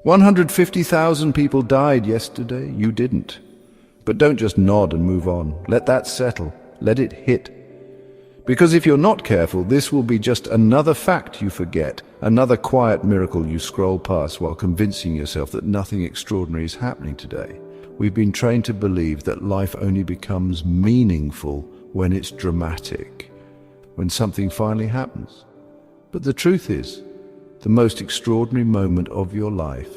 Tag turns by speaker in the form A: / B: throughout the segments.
A: 150,000 people died yesterday. You didn't. But don't just nod and move on. Let that settle. Let it hit. Because if you're not careful, this will be just another fact you forget, another quiet miracle you scroll past while convincing yourself that nothing extraordinary is happening today. We've been trained to believe that life only becomes meaningful when it's dramatic, when something finally happens. But the truth is, the most extraordinary moment of your life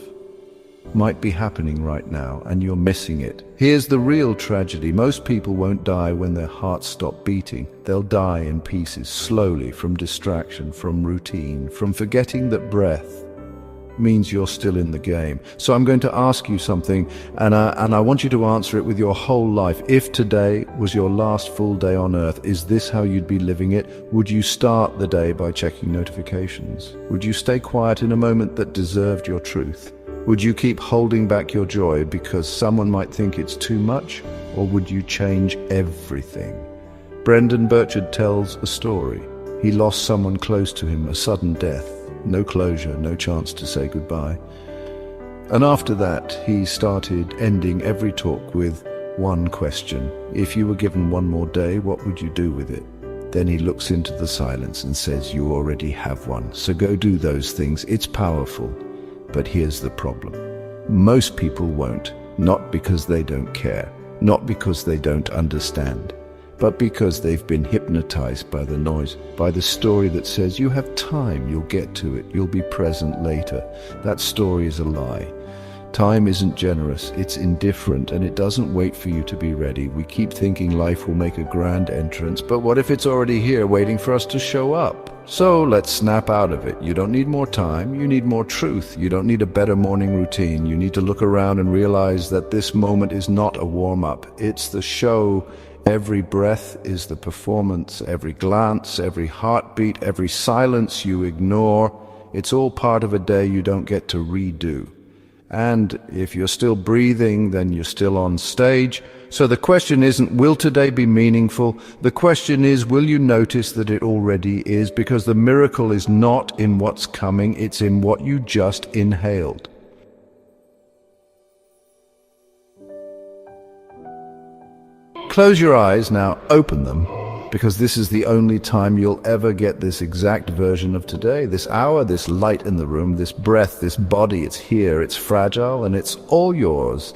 A: might be happening right now, and you're missing it. Here's the real tragedy. Most people won't die when their hearts stop beating. They'll die in pieces, slowly, from distraction, from routine, from forgetting that breath means you're still in the game. So I'm going to ask you something, and I want you to answer it with your whole life. If today was your last full day on earth, is this how you'd be living it? Would you start the day by checking notifications? Would you stay quiet in a moment that deserved your truth? Would you keep holding back your joy because someone might think it's too much? Or would you change everything? Brendon Burchard tells a story. He lost someone close to him, a sudden death. No closure, no chance to say goodbye. And after that, he started ending every talk with one question. If you were given one more day, what would you do with it? Then he looks into the silence and says, you already have one. So go do those things. It's powerful. But here's the problem. Most people won't, not because they don't care, not because they don't understand, but because they've been hypnotized by the noise, by the story that says you have time, you'll get to it, you'll be present later. That story is a lie. Time isn't generous, it's indifferent, and it doesn't wait for you to be ready. We keep thinking life will make a grand entrance, but what if it's already here waiting for us to show up? So let's snap out of it. You don't need more time, you need more truth. You don't need a better morning routine. You need to look around and realize that this moment is not a warm-up. It's the show. Every breath is the performance. Every glance, every heartbeat, every silence you ignore. It's all part of a day you don't get to redo. And if you're still breathing, then you're still on stage. So the question isn't, will today be meaningful? The question is, will you notice that it already is? Because the miracle is not in what's coming, it's in what you just inhaled. Close your eyes now, open them, because this is the only time you'll ever get this exact version of today. This hour, this light in the room, this breath, this body, it's here, it's fragile, and it's all yours.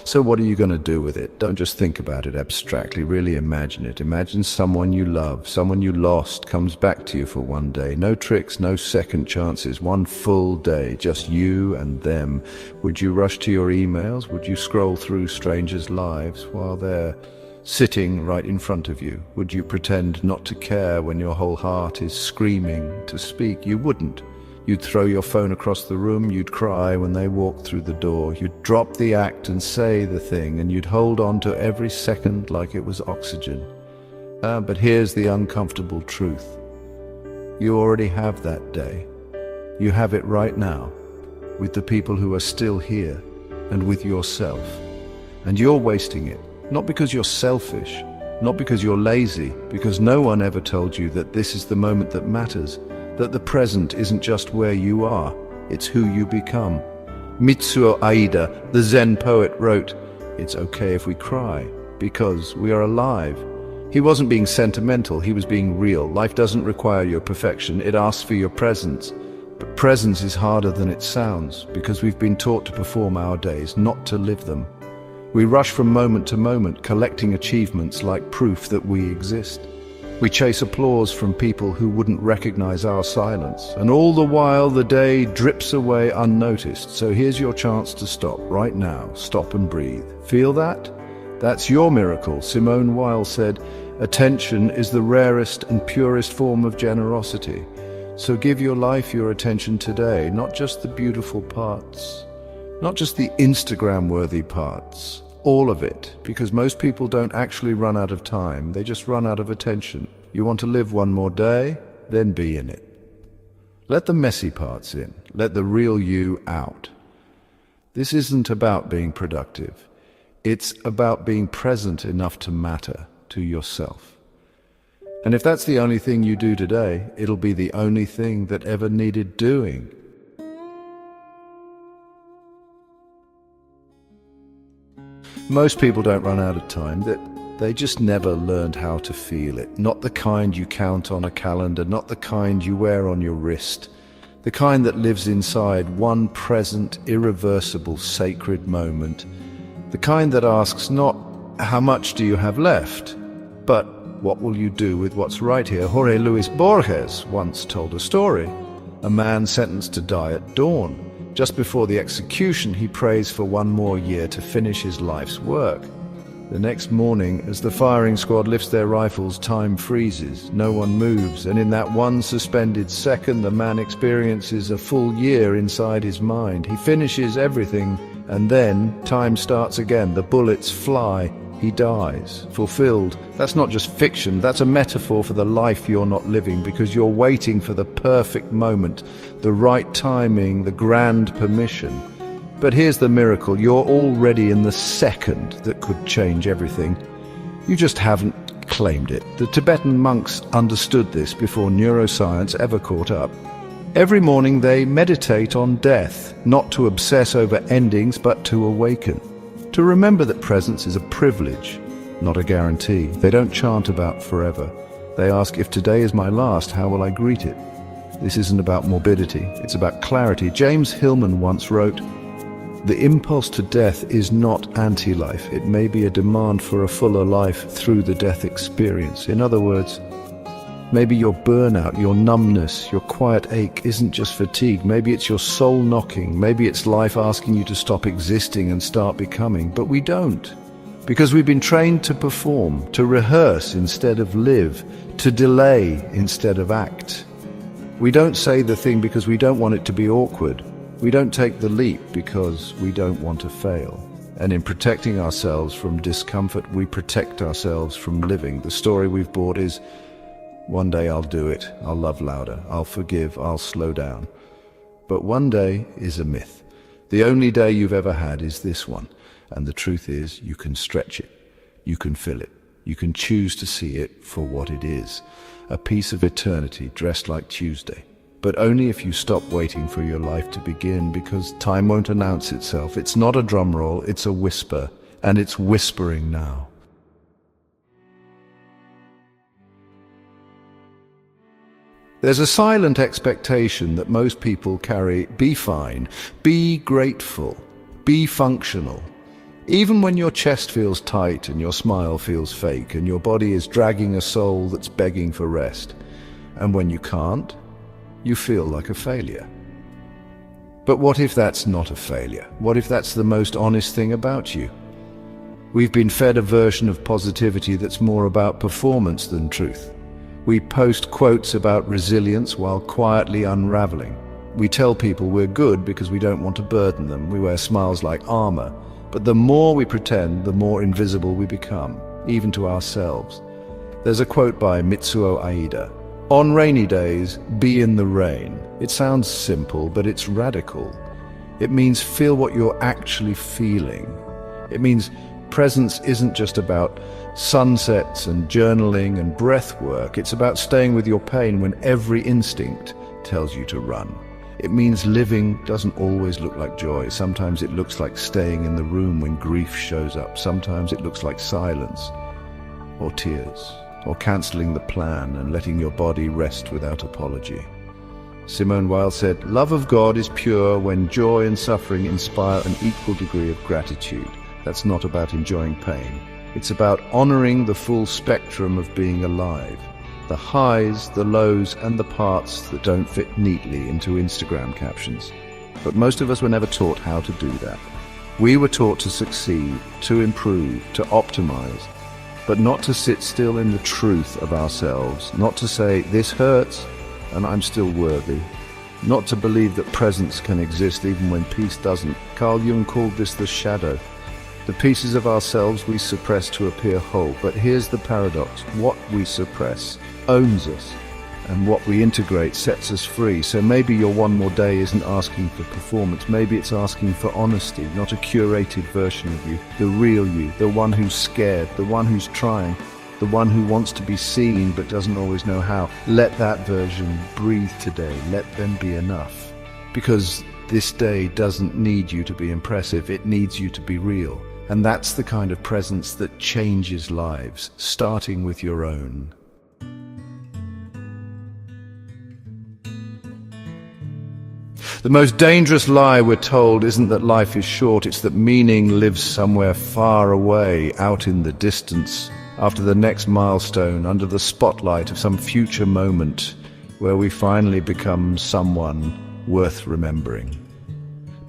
A: So what are you going to do with it? Don't just think about it abstractly, really imagine it. Imagine someone you love, someone you lost, comes back to you for one day. No tricks, no second chances, one full day, just you and them. Would you rush to your emails? Would you scroll through strangers' lives while they're sitting right in front of you? Would you pretend not to care when your whole heart is screaming to speak? You wouldn't. You'd throw your phone across the room, you'd cry when they walked through the door, you'd drop the act and say the thing, and you'd hold on to every second like it was oxygen. But here's the uncomfortable truth. You already have that day. You have it right now, with the people who are still here, and with yourself. And you're wasting it, not because you're selfish, not because you're lazy, because no one ever told you that this is the moment that matters. That the present isn't just where you are, it's who you become. Mitsuo Aida, the Zen poet, wrote, "It's okay if we cry, because we are alive." He wasn't being sentimental, he was being real. Life doesn't require your perfection, it asks for your presence. But presence is harder than it sounds, because we've been taught to perform our days, not to live them. We rush from moment to moment, collecting achievements like proof that we exist. We chase applause from people who wouldn't recognize our silence. And all the while, the day drips away unnoticed. So here's your chance to stop right now. Stop and breathe. Feel that? That's your miracle. Simone Weil said, "Attention is the rarest and purest form of generosity." So give your life your attention today, not just the beautiful parts, not just the Instagram-worthy parts. All of it, because most people don't actually run out of time, they just run out of attention. You want to live one more day? Then be in it. Let the messy parts in, let the real you out. This isn't about being productive. It's about being present enough to matter to yourself. And if that's the only thing you do today, it'll be the only thing that ever needed doing. Most people don't run out of time. They just never learned how to feel it. Not the kind you count on a calendar, not the kind you wear on your wrist. The kind that lives inside one present, irreversible, sacred moment. The kind that asks not, how much do you have left? But, what will you do with what's right here? Jorge Luis Borges once told a story. A man sentenced to die at dawn. Just before the execution, he prays for one more year to finish his life's work. The next morning, as the firing squad lifts their rifles, time freezes. No one moves, and in that one suspended second, the man experiences a full year inside his mind. He finishes everything, and then time starts again. The bullets fly. He dies, fulfilled. That's not just fiction, that's a metaphor for the life you're not living, because you're waiting for the perfect moment, the right timing, the grand permission. But here's the miracle, you're already in the second that could change everything. You just haven't claimed it. The Tibetan monks understood this before neuroscience ever caught up. Every morning they meditate on death, not to obsess over endings, but to awaken. To remember that presence is a privilege, not a guarantee. They don't chant about forever. They ask, if today is my last, how will I greet it? This isn't about morbidity, it's about clarity. James Hillman once wrote, the impulse to death is not anti-life. It may be a demand for a fuller life through the death experience. In other words, maybe your burnout, your numbness, your quiet ache isn't just fatigue. Maybe it's your soul knocking. Maybe it's life asking you to stop existing and start becoming. But we don't. Because we've been trained to perform, to rehearse instead of live, to delay instead of act. We don't say the thing because we don't want it to be awkward. We don't take the leap because we don't want to fail. And in protecting ourselves from discomfort, we protect ourselves from living. The story we've bought is, one day I'll do it, I'll love louder, I'll forgive, I'll slow down. But one day is a myth. The only day you've ever had is this one. And the truth is, you can stretch it, you can fill it, you can choose to see it for what it is. A piece of eternity dressed like Tuesday. But only if you stop waiting for your life to begin, because time won't announce itself. It's not a drum roll, it's a whisper, and it's whispering now. There's a silent expectation that most people carry. Be fine, be grateful, be functional. Even when your chest feels tight and your smile feels fake and your body is dragging a soul that's begging for rest. And when you can't, you feel like a failure. But what if that's not a failure? What if that's the most honest thing about you? We've been fed a version of positivity that's more about performance than truth. We post quotes about resilience while quietly unraveling. We tell people we're good because we don't want to burden them. We wear smiles like armor. But the more we pretend, the more invisible we become, even to ourselves. There's a quote by Mitsuo Aida. On rainy days, be in the rain. It sounds simple, but it's radical. It means feel what you're actually feeling. It means presence isn't just about sunsets and journaling and breath work. It's about staying with your pain when every instinct tells you to run. It means living doesn't always look like joy. Sometimes it looks like staying in the room when grief shows up. Sometimes it looks like silence or tears or cancelling the plan and letting your body rest without apology. Simone Weil said, "Love of God is pure when joy and suffering inspire an equal degree of gratitude." That's not about enjoying pain. It's about honoring the full spectrum of being alive. The highs, the lows, and the parts that don't fit neatly into Instagram captions. But most of us were never taught how to do that. We were taught to succeed, to improve, to optimize, but not to sit still in the truth of ourselves, not to say, this hurts, and I'm still worthy. Not to believe that presence can exist even when peace doesn't. Carl Jung called this the shadow. The pieces of ourselves we suppress to appear whole. But here's the paradox. What we suppress owns us, and what we integrate sets us free. So maybe your one more day isn't asking for performance. Maybe it's asking for honesty, not a curated version of you. The real you, the one who's scared, the one who's trying, the one who wants to be seen but doesn't always know how. Let that version breathe today. Let them be enough. Because this day doesn't need you to be impressive. It needs you to be real. And that's the kind of presence that changes lives, starting with your own. The most dangerous lie we're told isn't that life is short, it's that meaning lives somewhere far away, out in the distance, after the next milestone, under the spotlight of some future moment where we finally become someone worth remembering.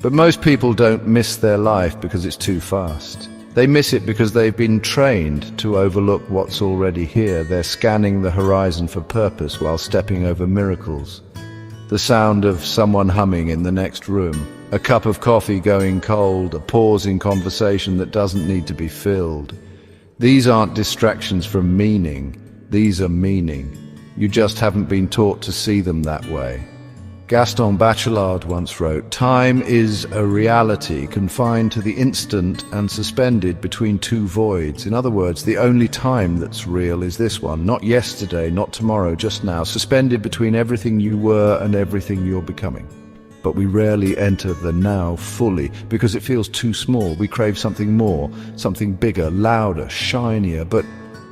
A: But most people don't miss their life because it's too fast. They miss it because they've been trained to overlook what's already here. They're scanning the horizon for purpose while stepping over miracles. The sound of someone humming in the next room, a cup of coffee going cold, a pause in conversation that doesn't need to be filled. These aren't distractions from meaning, these are meaning. You just haven't been taught to see them that way. Gaston Bachelard once wrote, "Time is a reality confined to the instant and suspended between two voids." In other words, the only time that's real is this one, not yesterday, not tomorrow, just now, suspended between everything you were and everything you're becoming. But we rarely enter the now fully because it feels too small. We crave something more, something bigger, louder, shinier. But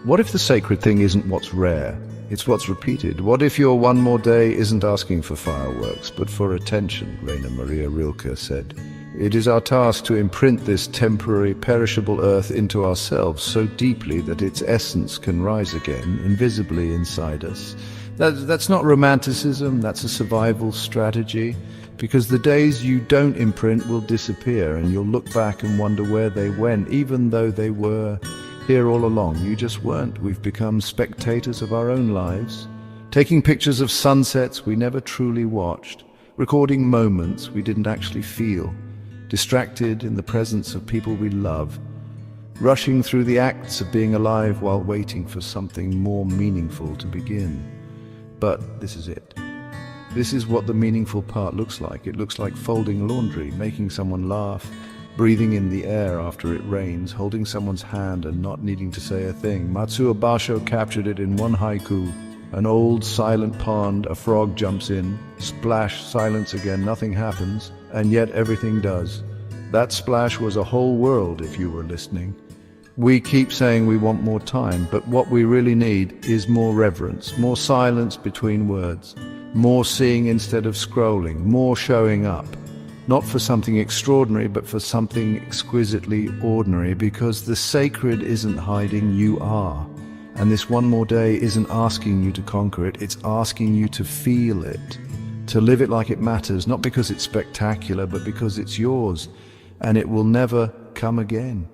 A: what if the sacred thing isn't what's rare? It's what's repeated. What if your one more day isn't asking for fireworks, but for attention, Rainer Maria Rilke said. It is our task to imprint this temporary, perishable earth into ourselves so deeply that its essence can rise again, invisibly inside us. That's not romanticism, that's a survival strategy, because the days you don't imprint will disappear and you'll look back and wonder where they went, even though they were here all along. You just weren't. We've become spectators of our own lives, taking pictures of sunsets we never truly watched, recording moments we didn't actually feel, distracted in the presence of people we love, rushing through the acts of being alive while waiting for something more meaningful to begin. But this is it. This is what the meaningful part looks like. It looks like folding laundry, making someone laugh, breathing in the air after it rains, holding someone's hand and not needing to say a thing. Matsuo Basho captured it in one haiku. An old silent pond, a frog jumps in, splash, silence again, nothing happens, and yet everything does. That splash was a whole world if you were listening. We keep saying we want more time, but what we really need is more reverence, more silence between words, more seeing instead of scrolling, more showing up. Not for something extraordinary, but for something exquisitely ordinary, because the sacred isn't hiding, you are. And this one more day isn't asking you to conquer it, it's asking you to feel it, to live it like it matters, not because it's spectacular, but because it's yours, and it will never come again.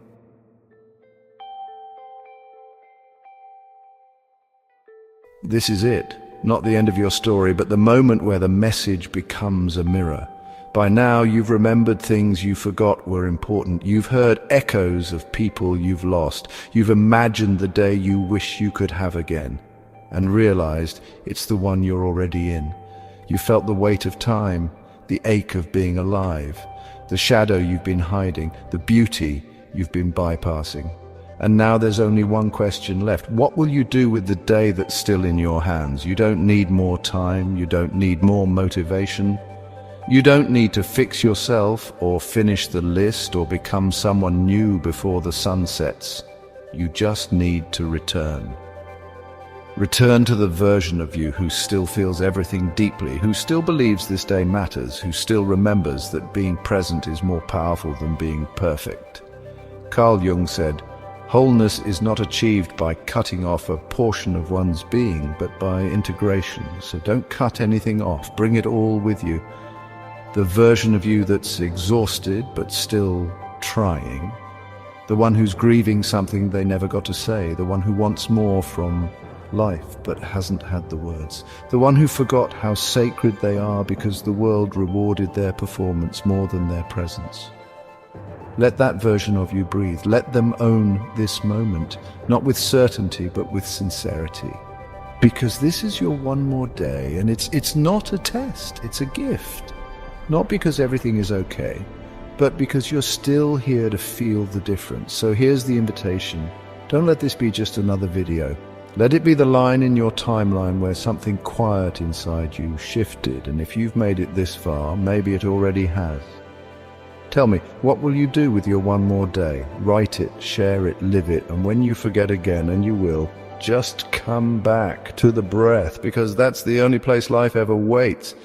A: This is it, not the end of your story, but the moment where the message becomes a mirror. By now you've remembered things you forgot were important. You've heard echoes of people you've lost. You've imagined the day you wish you could have again, and realized it's the one you're already in. You felt the weight of time, the ache of being alive, the shadow you've been hiding, the beauty you've been bypassing. And now there's only one question left. What will you do with the day that's still in your hands? You don't need more time. You don't need more motivation. You don't need to fix yourself or finish the list or become someone new before the sun sets. You just need to return. Return to the version of you who still feels everything deeply, who still believes this day matters, who still remembers that being present is more powerful than being perfect. Carl Jung said, "Wholeness is not achieved by cutting off a portion of one's being, but by integration." So don't cut anything off, bring it all with you. The version of you that's exhausted but still trying, the one who's grieving something they never got to say, the one who wants more from life but hasn't had the words, the one who forgot how sacred they are because the world rewarded their performance more than their presence. Let that version of you breathe. Let them own this moment, not with certainty but with sincerity. Because this is your one more day, and it's not a test, it's a gift. Not because everything is okay, but because you're still here to feel the difference. So here's the invitation. Don't let this be just another video. Let it be the line in your timeline where something quiet inside you shifted, and if you've made it this far, maybe it already has. Tell me, what will you do with your one more day? Write it, share it, live it, and when you forget again, and you will, just come back to the breath, because that's the only place life ever waits.